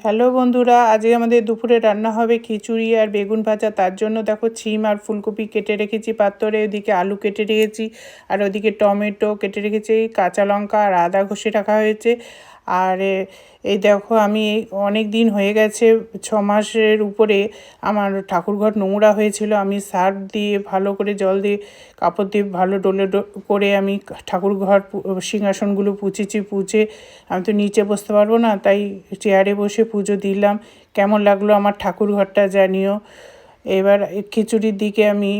Hello বন্ধুরা, আজকে আমাদের দুপুরে রান্না হবে খিচুড়ি আর বেগুন ভাজা। তার জন্য দেখো সিম আর ফুলকপি কেটে রেখেছি পাত্রে, ওদিকে আলু কেটে রেখেছি, আর ওদিকে টমেটো কেটে রেখেছি, কাঁচা লঙ্কা আর আদা ঘষে রাখা হয়েছে। আর এই দেখো, আমি অনেক দিন হয়ে গেছে, 6 মাসের উপরে আমার ঠাকুরঘর নোংরা হয়েছিল। আমি সার্ফ দিয়ে ভালো করে জল দিয়ে কাপড় দিয়ে ভালো ডলে করে আমি ঠাকুরঘর সিংহাসনগুলো পুছে আমি তো নিচে বসতে পারবো না, তাই চেয়ারে বসে পুজো দিলাম। কেমন লাগলো আমার ঠাকুরঘরটা জানিও। এবার খিচুড়ির দিকে আমি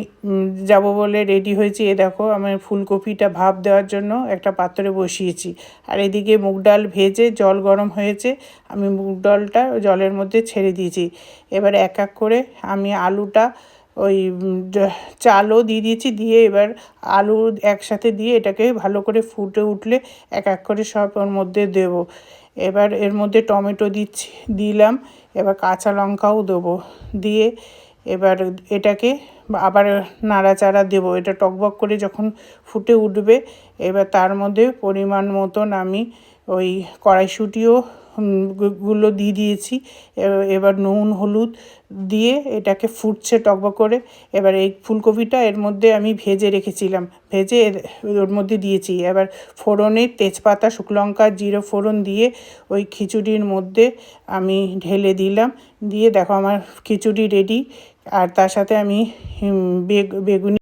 যাব বলে রেডি হয়েছি। দেখো, আমি ফুলকপিটা ভাপ দেওয়ার জন্য একটা পাত্রে বসিয়েছি, আর এদিকে মুগ ডাল ভেজে জল গরম হয়েছে, আমি মুগ ডালটা জলের মধ্যে ছেড়ে দিয়েছি। এবার এক এক করে আমি আলুটা ওই চালও দিয়ে দিয়েছি, দিয়ে এবার আলু একসাথে দিয়ে এটাকে ভালো করে ফুটে উঠলে এক এক করে সব ওর মধ্যে দেবো। এবার এর মধ্যে টমেটো দিলাম, এবার কাঁচা লঙ্কাও দেবো, দিয়ে এবার এটাকে আবার নাড়াচাড়া দেবো। এটা টকবক করে যখন ফুটে উঠবে, এবার তার মধ্যে পরিমাণ মতন আমি ওই কড়াইশুঁটিও গুলো দিয়ে দিয়েছি। এবার নুন হলুদ দিয়ে এটাকে ফুটছে টকবক করে। এবার এই ফুলকপিটা এর মধ্যে আমি ভেজে রেখেছিলাম, ভেজে ওর মধ্যে দিয়েছি। এবার ফোড়নে তেজপাতা, শুকনো লঙ্কা, জিরে ফোড়ন দিয়ে ওই খিচুড়ির মধ্যে আমি ঢেলে দিলাম, দিয়ে দেখো আমার খিচুড়ি রেডি। আর তার সাথে আমি বেগুনি